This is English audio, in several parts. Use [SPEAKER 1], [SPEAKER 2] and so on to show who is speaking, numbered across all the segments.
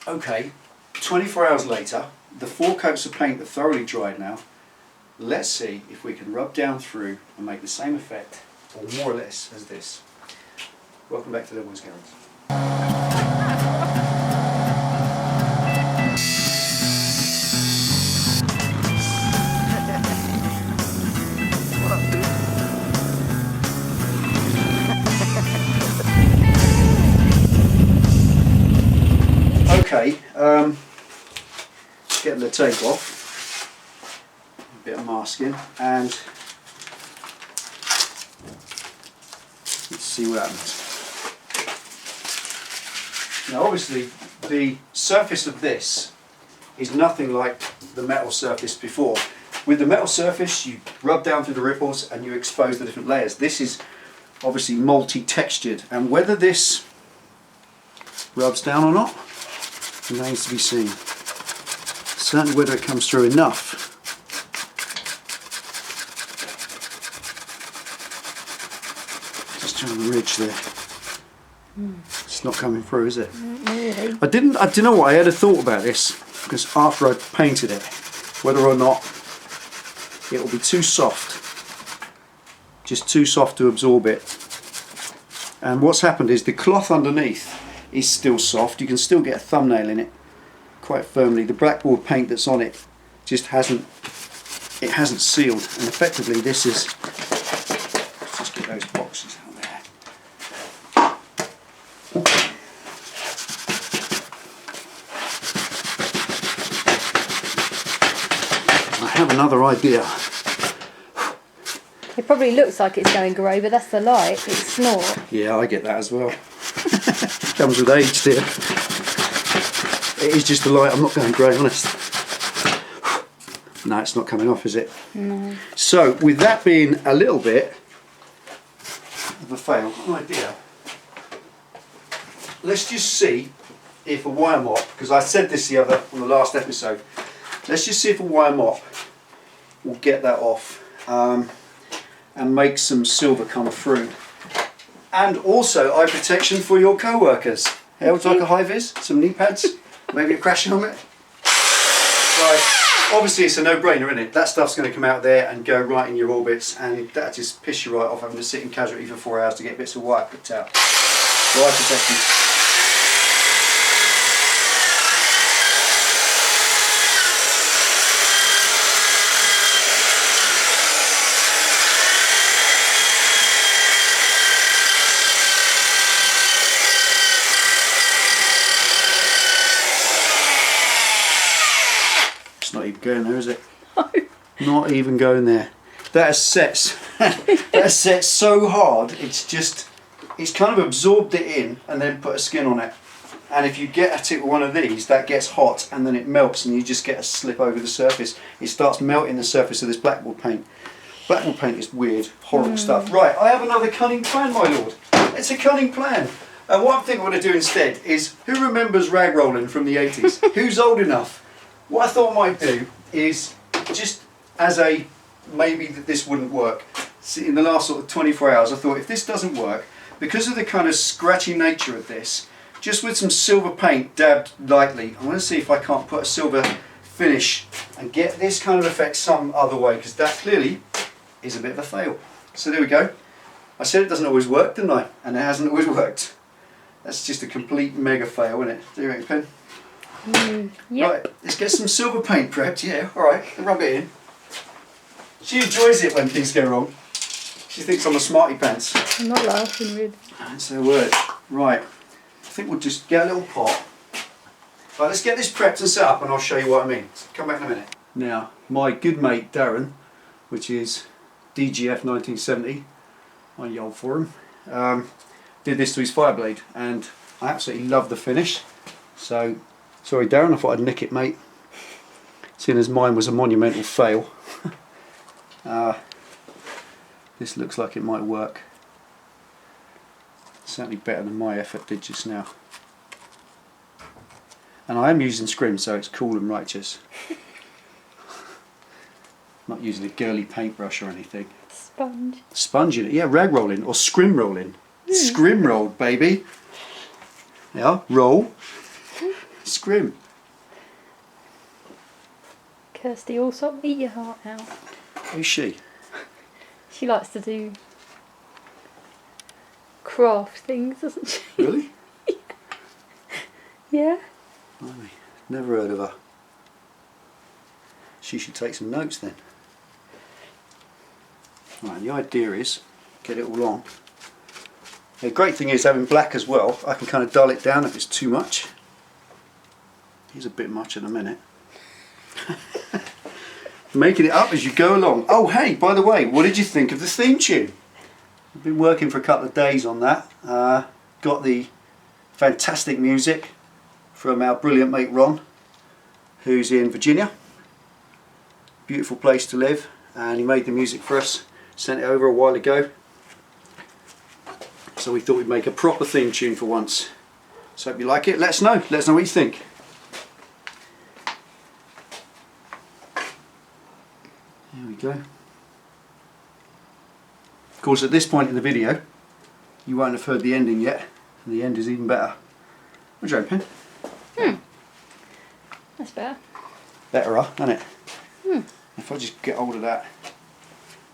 [SPEAKER 1] Okay, 24 hours later, the 4 coats of paint are thoroughly dried now. Let's see if we can rub down through and make the same effect, or more or less, as this. Welcome back to Delboy's Garage. Okay, getting the tape off, a bit of masking, and let's see what happens. Now obviously the surface of this is nothing like the metal surface before. With the metal surface you rub down through the ripples and you expose the different layers. This is obviously multi-textured, and whether this rubs down or not remains to be seen. Certainly whether it comes through enough. Just trying to ridge there. It's not coming through, is it?
[SPEAKER 2] Really.
[SPEAKER 1] I don't know what, I had a thought about this, because after I painted it, whether or not it will be too soft. Just too soft to absorb it. And what's happened is the cloth underneath is still soft. You can still get a thumbnail in it quite firmly. The blackboard paint that's on it just hasn't sealed, and effectively this is, let's just get those boxes out there. I have another idea.
[SPEAKER 2] It probably looks like it's going grey, but that's the light. It's snort.
[SPEAKER 1] Yeah, I get that as well. Comes with age, dear. It is just the light. I'm not going grey, honest. No, it's not coming off, is it?
[SPEAKER 2] No.
[SPEAKER 1] So, with that being a little bit of a fail, idea, let's just see if a wire mop, because I said this on the last episode, let's just see if a wire mop will get that off and make some silver come through. And also eye protection for your co-workers. Yeah, would you like a high vis, some knee pads, maybe a crash helmet? Right, obviously it's a no-brainer, isn't it? That stuff's going to come out there and go right in your orbits, and that just piss you right off having to sit in casualty for 4 hours to get bits of wire picked out. So eye protection. Not even going there, is it?
[SPEAKER 2] No.
[SPEAKER 1] Not even going there. That has set so hard, it's kind of absorbed it in and then put a skin on it. And if you get at it with one of these, that gets hot and then it melts and you just get a slip over the surface. It starts melting the surface of this blackboard paint. Blackboard paint is weird, horrible stuff. Right, I have another cunning plan, my lord. It's a cunning plan. And what I'm thinking I'm going to do instead is, who remembers rag rolling from the 80s? Who's old enough? What I thought I might do is, just as a maybe that this wouldn't work, in the last sort of 24 hours I thought if this doesn't work, because of the kind of scratchy nature of this, just with some silver paint dabbed lightly, I'm going to see if I can't put a silver finish and get this kind of effect some other way, because that clearly is a bit of a fail. So there we go. I said it doesn't always work, didn't I? And it hasn't always worked. That's just a complete mega fail, isn't it? Do you reckon, Pen?
[SPEAKER 2] Yep.
[SPEAKER 1] Right, let's get some silver paint prepped, yeah, alright, rub it in. She enjoys it when things go wrong. She thinks I'm a smarty pants.
[SPEAKER 2] I'm not laughing, really.
[SPEAKER 1] That's her word. Right, I think we'll just get a little pot. Right, let's get this prepped and set up and I'll show you what I mean. So come back in a minute. Now, my good mate Darren, which is DGF 1970, I yelled for him, did this to his Fireblade and I absolutely love the finish. So, sorry Darren, I thought I'd nick it, mate. Seeing as mine was a monumental fail. This looks like it might work. Certainly better than my effort did just now. And I am using scrim, so it's cool and righteous. Not using a girly paintbrush or anything.
[SPEAKER 2] Sponge.
[SPEAKER 1] Sponge in it, yeah, rag rolling or scrim rolling. Scrim rolled, baby. Yeah, roll. It's grim.
[SPEAKER 2] Kirstie Allsopp, eat your heart out.
[SPEAKER 1] Who's she?
[SPEAKER 2] She likes to do craft things, doesn't she?
[SPEAKER 1] Really?
[SPEAKER 2] Yeah.
[SPEAKER 1] Blimey, never heard of her. She should take some notes then. Right, the idea is get it all on. The great thing is having black as well, I can kind of dull it down if it's too much. Here's a bit much in a minute. Making it up as you go along. Oh hey, by the way, what did you think of the theme tune? I've been working for a couple of days on that. Got the fantastic music from our brilliant mate Ron, who's in Virginia. Beautiful place to live, and he made the music for us, sent it over a while ago. So we thought we'd make a proper theme tune for once. So hope you like it. Let us know what you think. There we go. Of course, at this point in the video, you won't have heard the ending yet, and the end is even better. What do you reckon?
[SPEAKER 2] That's better.
[SPEAKER 1] Better, isn't it? If I just get hold of that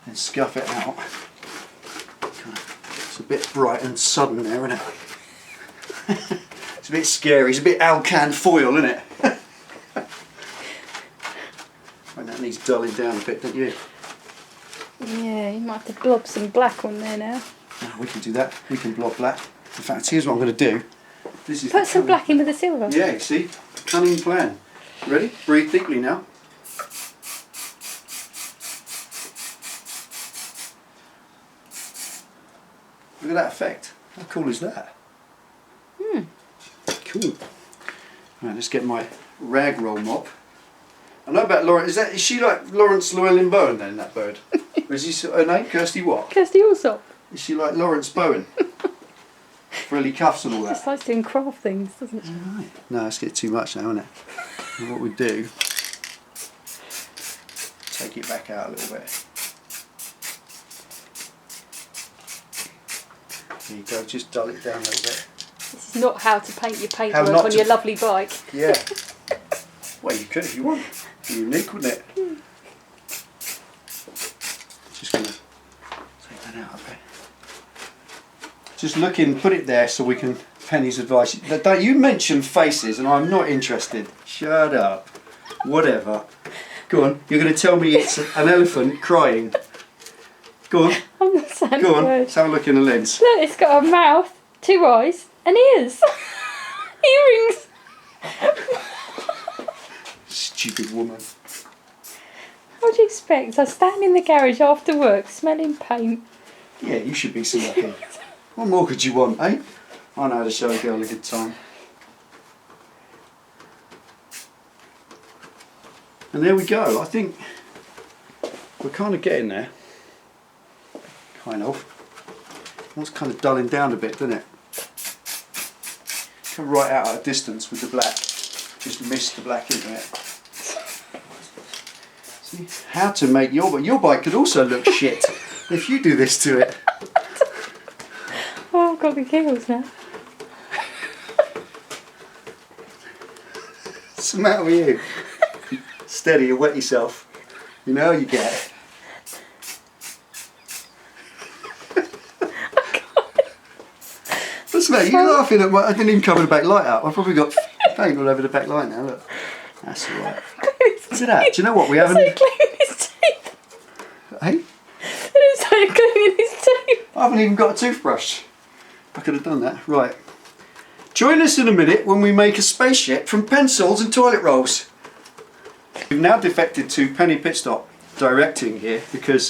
[SPEAKER 1] and scuff it out. It's a bit bright and sudden there, isn't it? It's a bit scary. It's a bit Alcan foil, isn't it? And that needs dulling down a bit, don't you?
[SPEAKER 2] Yeah, you might have to blob some black on there now.
[SPEAKER 1] Oh, we can do that. We can blob black. In fact, here's what I'm going to do. This is
[SPEAKER 2] Put some black in with the silver.
[SPEAKER 1] Yeah, see? Cunning plan. Ready? Breathe deeply now. Look at that effect. How cool is that? Cool. Right, let's get my rag roll mop. I know about Lawrence. Is she like Lawrence Llewellyn Bowen then, that bird? Or is he her name? Kirstie what?
[SPEAKER 2] Kirstie Allsopp.
[SPEAKER 1] Is she like Lawrence Bowen? Frilly cuffs and all that.
[SPEAKER 2] Just likes doing craft things, doesn't she?
[SPEAKER 1] Right. No, it's getting too much now, isn't it? And what we do, take it back out a little bit. There you go, just dull it down a little bit.
[SPEAKER 2] This is not how to paint your
[SPEAKER 1] How
[SPEAKER 2] paintwork
[SPEAKER 1] not
[SPEAKER 2] on
[SPEAKER 1] to-
[SPEAKER 2] your lovely bike.
[SPEAKER 1] Yeah. Well, you could if you want. Be unique, wouldn't it? Just going to take that out a bit. Just looking, put it there so we can. Penny's advice. Don't you mention faces, and I'm not interested. Shut up. Whatever. Go on. You're going to tell me it's an elephant crying. Go on.
[SPEAKER 2] I'm not saying
[SPEAKER 1] Go on.
[SPEAKER 2] a word.
[SPEAKER 1] Let's have a look in the lens.
[SPEAKER 2] Look, it's got a mouth, 2 eyes, and ears. Earrings.
[SPEAKER 1] Stupid woman.
[SPEAKER 2] What do you expect? I stand in the garage after work, smelling paint.
[SPEAKER 1] Yeah, you should be so lucky. What more could you want, eh? I know how to show a girl a good time. And there we go. I think we're kind of getting there. Kind of. It's kind of dulling down a bit, doesn't it? Come right out at a distance with the black. Just mist the black into it. See how to make your bike could also look shit if you do this to it.
[SPEAKER 2] Oh, I've got the giggles now.
[SPEAKER 1] What's the matter with you? Steady, you wet yourself. You know how you get. What's the matter? You're laughing at my. I didn't even cover the back light up. I've probably got paint all over the back light now. Look, that's all right. Look at that. Do you know what we haven't?
[SPEAKER 2] It's like cleaning his teeth.
[SPEAKER 1] Hey,
[SPEAKER 2] It's like cleaning his teeth.
[SPEAKER 1] I haven't even got a toothbrush. I could have done that. Right. Join us in a minute when we make a spaceship from pencils and toilet rolls. We've now defected to Penny Pitstop directing here because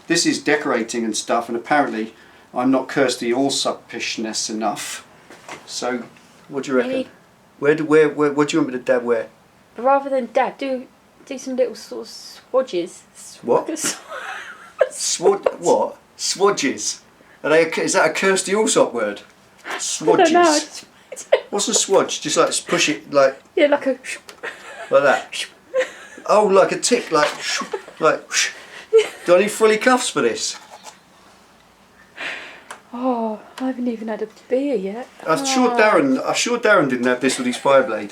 [SPEAKER 1] this is decorating and stuff, and apparently I'm not Kirstie Allsoppishness enough. So, what do you reckon?
[SPEAKER 2] Really?
[SPEAKER 1] What do you want me to dab where?
[SPEAKER 2] But rather than dab, do some little sort of swodges.
[SPEAKER 1] What? What? Swodges? Is that a Kirstie Allsopp word? Swodges.
[SPEAKER 2] I don't know.
[SPEAKER 1] What's a swodge? Just like push it like
[SPEAKER 2] Yeah, like a.
[SPEAKER 1] like that. Oh, like a tick, like. Do I need frilly cuffs for this?
[SPEAKER 2] Oh, I haven't even had a beer yet.
[SPEAKER 1] I'm sure Darren didn't have this with his Fireblade.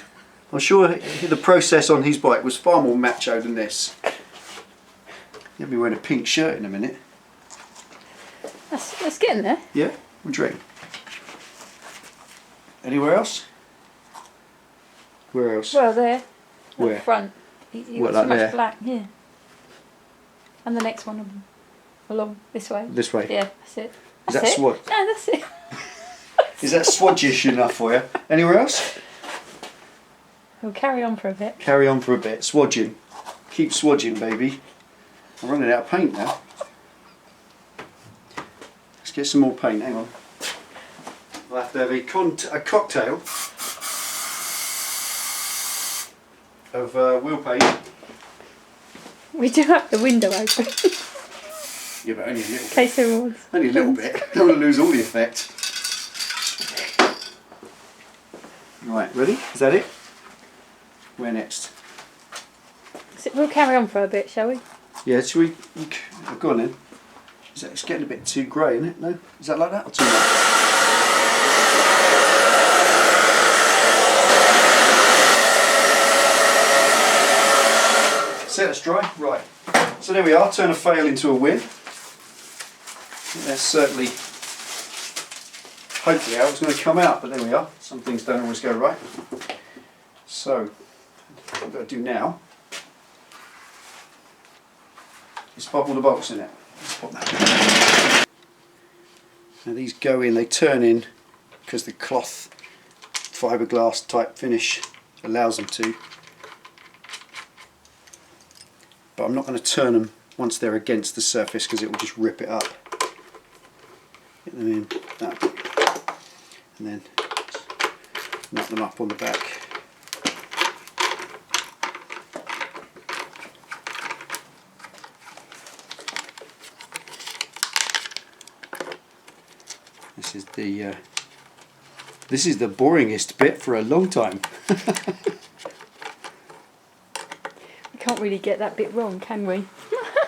[SPEAKER 1] I'm sure the process on his bike was far more macho than this. He'll be wearing a pink shirt in a minute.
[SPEAKER 2] That's getting there.
[SPEAKER 1] Yeah? What do you reckon? Anywhere else? Where else?
[SPEAKER 2] Well, there.
[SPEAKER 1] Where?
[SPEAKER 2] Up front. You
[SPEAKER 1] What,
[SPEAKER 2] got so
[SPEAKER 1] like
[SPEAKER 2] much
[SPEAKER 1] there?
[SPEAKER 2] black, yeah. And the next one along this way.
[SPEAKER 1] This way?
[SPEAKER 2] Yeah, that's it.
[SPEAKER 1] Is
[SPEAKER 2] That's
[SPEAKER 1] that
[SPEAKER 2] it.
[SPEAKER 1] swat?
[SPEAKER 2] No, that's it.
[SPEAKER 1] Is that swodgish enough for you? Anywhere else?
[SPEAKER 2] We'll carry on for a bit.
[SPEAKER 1] Carry on for a bit. Swodging. Keep swodging, baby. I'm running out of paint now. Let's get some more paint. Hang on. We'll have to have a cocktail of wheel paint.
[SPEAKER 2] We do have the window open.
[SPEAKER 1] Yeah, but only a little
[SPEAKER 2] In
[SPEAKER 1] bit.
[SPEAKER 2] case everyone's...
[SPEAKER 1] Only a little bit. Don't want to lose all the effect. Right, ready? Is that it? Where next?
[SPEAKER 2] So we'll carry on for a bit, shall we?
[SPEAKER 1] Yeah, should we? Oh, go on then. It's getting a bit too grey, isn't it? No? Is that like that or too much? Set us dry. Right. So there we are. Turn a fail into a win. That's certainly, hopefully, how it's going to come out. But there we are. Some things don't always go right. So, what I've got to do now is pop all the bolts in it. Let's pop that. Now these go in, they turn in because the cloth fiberglass type finish allows them to. But I'm not going to turn them once they're against the surface because it will just rip it up. Get them in, that, and then nut them up on the back. This is the boringest bit for a long time.
[SPEAKER 2] We can't really get that bit wrong, can we?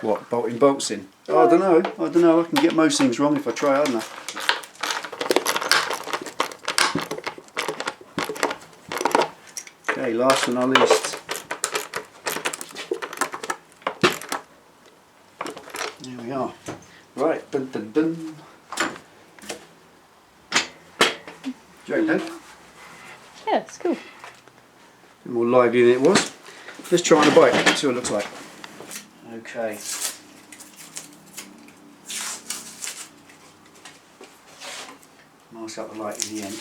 [SPEAKER 1] What, bolting bolts in? Oh, I don't know. I can get most things wrong if I try hard enough. Okay, last but not least. There we are. Right, dun dun dun. Do you reckon, Dad?
[SPEAKER 2] Yeah, it's cool.
[SPEAKER 1] A bit more lively than it was. Let's try on the bike, see what it looks like. Okay. Mask up the light in the end.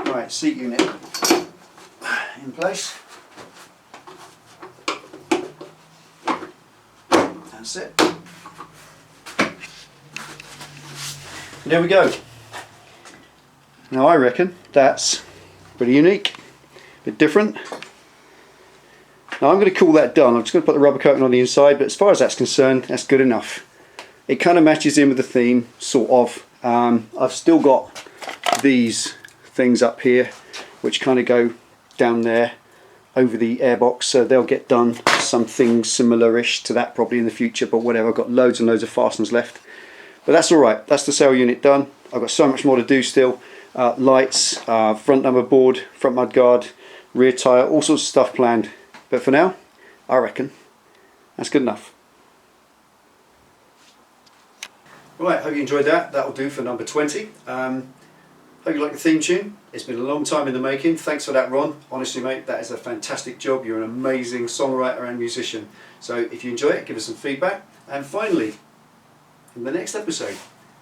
[SPEAKER 1] Right, seat unit in place. That's it. And there we go. Now I reckon that's pretty unique, a bit different. Now I'm going to call that done. I'm just going to put the rubber coating on the inside, but as far as that's concerned, that's good enough. It kind of matches in with the theme, sort of. I've still got these things up here, which kind of go down there over the airbox, so they'll get done. Something similar-ish to that probably in the future, but whatever. I've got loads and loads of fasteners left. But that's alright, that's the sail unit done. I've got so much more to do still. Lights, front number board, front mudguard, rear tyre, all sorts of stuff planned. But for now, I reckon that's good enough. Right, hope you enjoyed that. That'll do for number 20. Hope you like the theme tune. It's been a long time in the making. Thanks for that, Ron. Honestly, mate, that is a fantastic job. You're an amazing songwriter and musician. So if you enjoy it, give us some feedback. And finally, in the next episode,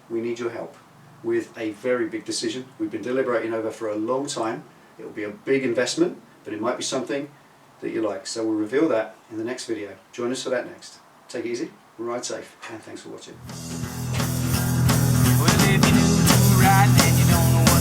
[SPEAKER 1] we need your help with a very big decision we've been deliberating over for a long time. It will be a big investment, but it might be something that you like. So we'll reveal that in the next video. Join us for that next. Take it easy, ride safe, and thanks for watching.
[SPEAKER 3] Well, if you knew to ride, then you don't know